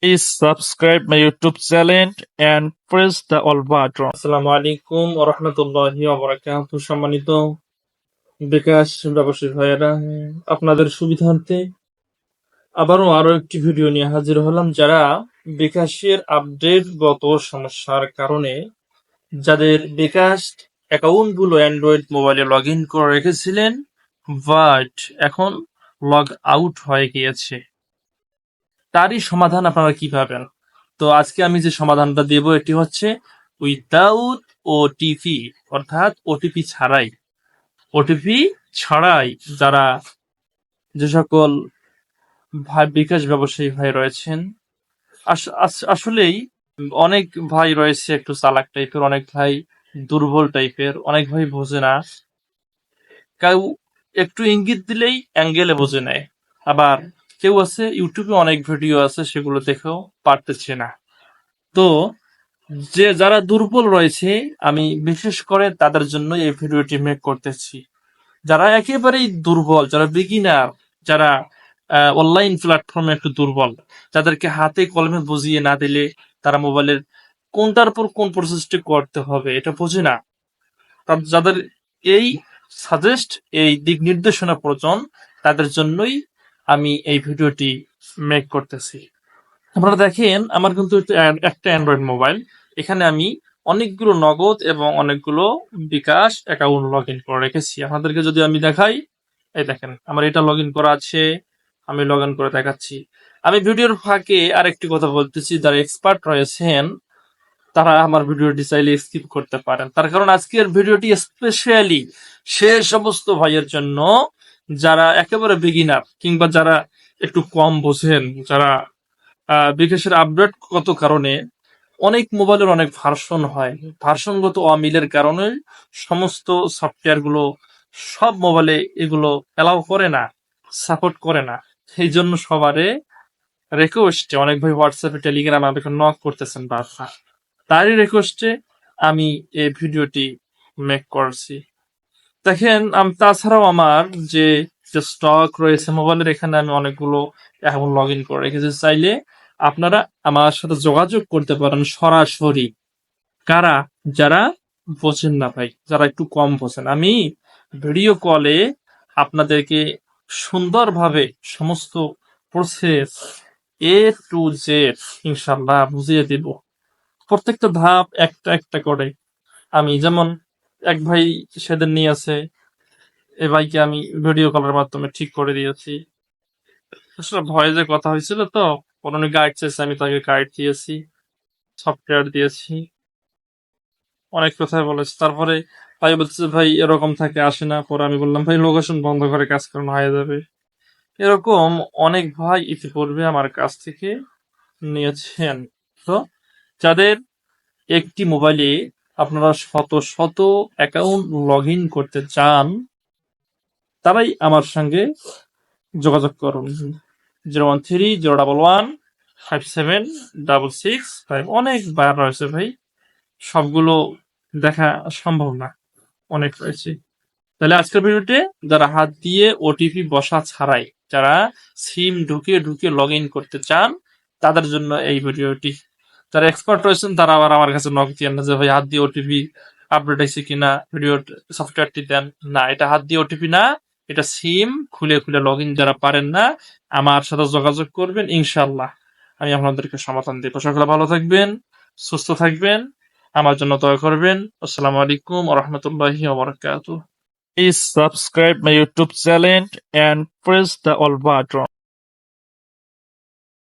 Please subscribe my YouTube channel and press the all button. আসসালামু আলাইকুম ওয়া রাহমাতুল্লাহি ওয়া বারাকাতুহু। সম্মানিত বিকাশ ব্যবসায়ী ভাইয়েরা, আপনাদের সুবিধার্থে আরো একটি ভিডিও নিয়ে হাজির হলাম। যারা বিকাশের আপডেটগত সমস্যার কারণে যাদের বিকাশ অ্যাকাউন্ট গুলো অ্যান্ড্রয়েড মোবাইলে লগ ইন করে রেখেছিলেন, বাট এখন লগ আউট হয়ে গিয়েছে, তারই সমাধান আপনারা কি পাবেন? তো আজকে আমি যে সমাধানটা দেব এটি হচ্ছে উইথাউট ওটিপি, অর্থাৎ ওটিপি ছাড়াই যারা যে সকল বিকাশ ব্যবসায়ী ভাই রয়েছেন, আসলেই অনেক ভাই রয়েছে একটু চালাক টাইপের, অনেক ভাই দুর্বল টাইপের, অনেক ভাই বোঝে না, কেউ একটু ইঙ্গিত দিলেই অ্যাঙ্গেলে বোঝে নেয়, আবার কেউ আছে ইউটিউবে অনেক ভিডিও আছে সেগুলো দেখেও পারতেছে না। তো যারা দুর্বল রয়েছে, আমি বিশেষ করে তাদের জন্য এই ভিডিওটি মেক করতেছি। যারা একেবারেই দুর্বল, যারা বিগিনার, যারা অনলাইন প্ল্যাটফর্মে একটু দুর্বল, যাদেরকে হাতে কলমে বুঝিয়ে না দিলে তারা মোবাইলের কোনটার পর কোন প্রসেসটি করতে হবে এটা বোঝে না, যাদের এই এই দিক নির্দেশনা প্রয়োজন, তাদের জন্যই আমি এই ভিডিওটি মেক করতেছি। আপনারা দেখেন, আমার কিন্তু একটা অ্যান্ড্রয়েড মোবাইল, এখানে আমি অনেকগুলো নগদ এবং অনেকগুলো বিকাশ অ্যাকাউন্ট লগ ইন করে রেখেছি। আপনাদেরকে যদি আমি দেখাই, এই দেখেন আমার এটা লগ ইন করা আছে, আমি লগ ইন করে দেখাচ্ছি। আমি ভিডিওর ফাঁকে আরেকটি কথা বলতেছি, যারা এক্সপার্ট রয়েছেন তারা আমার ভিডিওটি চাইলে স্কিপ করতে পারেন, তার কারণ আজকের ভিডিওটি স্পেশালি সে সমস্ত ভাইয়ের জন্য যারা একেবারে বিগিনার, কিংবা যারা একটু কম বোঝেন, যারা বিকাশের আপডেট গত কারণে অনেক মোবাইলের অনেক ভার্সন হয়, ভার্সনগত অমিলের কারণে সমস্ত সফটওয়্যার গুলো সব মোবাইলে এগুলো অ্যালাউ করে না, সাপোর্ট করে না। সেই জন্য সবারে রিকোয়েস্টে, অনেক ভাই হোয়াটসঅ্যাপে টেলিগ্রামে আমাকে নক করতেছেন বারবার, তারই রিকোয়েস্টে আমি এই ভিডিওটি মেক করছি। দেখেন, তাছাড়াও আমার যে স্টক রয়েছে মোবাইলের, এখানে আমি অনেকগুলো এখন লগ ইন করে রেখেছি। চাইলে আপনারা আমার সাথে যোগাযোগ করতে পারেন সরাসরি। কারা? যারা বোঝেন না ভাই, যারা একটু কম বোঝেন, আমি ভিডিও কলে আপনাদেরকে সুন্দরভাবে সমস্ত প্রসেস এ টু জেড ইনশাল্লাহ বুঝিয়ে দিব, প্রত্যেকটা ধাপ একটা একটা করে। আমি যেমন এক ভাই সেদিন নিয়ে আছে, এ ভাইকে আমি ভিডিও কলের মাধ্যমে ঠিক করে দিয়েছি। আসলে ভয়েসে কথা হয়েছিল তো, উনি গাইড চাইছে, আমি তাকে গাইড দিয়েছি, সফটওয়্যার দিয়েছি, অনেক কথাই বলেছে। তারপরে ভাই বলতেছে ভাই এরকম থাকে, আসে না। পরে আমি বললাম ভাই লোকেশন বন্ধ করে কাজ করানো হয়ে যাবে। এরকম অনেক ভাই ইতিপূর্বে আমার কাছ থেকে নিয়েছেন। তো যাদের একটি মোবাইলে আপনারা শত শত অ্যাকাউন্ট লগ ইন করতে চান, তারাই আমার সঙ্গে যোগাযোগ করুন। 013-011-576665। অনেক বার রয়েছে ভাই, সবগুলো দেখা সম্ভব না, অনেক রয়েছে। তাহলে আজকের ভিডিওতে যারা হাত দিয়ে ওটিপি বসা ছাড়াই, যারা সিম ঢুকিয়ে ঢুকিয়ে লগ ইন করতে চান, তাদের জন্য এই ভিডিওটি। যারা এক্সপার্ট রয়েছেন তারা আবার আমার কাছে নক দিয়ে না যে ভাই হাত দিয়ে ওটিপি আপডেট হয়েছে কিনা, ভিডিও সফটওয়্যারটি দেন। না, এটা হাত দিয়ে ওটিপি না, এটা সিম খুলে খুলে লগ ইন। যারা পারেন না, আমার সাথে যোগাযোগ করবেন, ইনশাল্লাহ আমি আপনাদেরকে সমাধান দেবো। সকলে ভালো থাকবেন, সুস্থ থাকবেন, আমার জন্য দয়া করবেন। আসসালামু আলাইকুম ওয়া রাহমাতুল্লাহি ওয়া বারাকাতুহু। Please subscribe my YouTube channel and press the all button.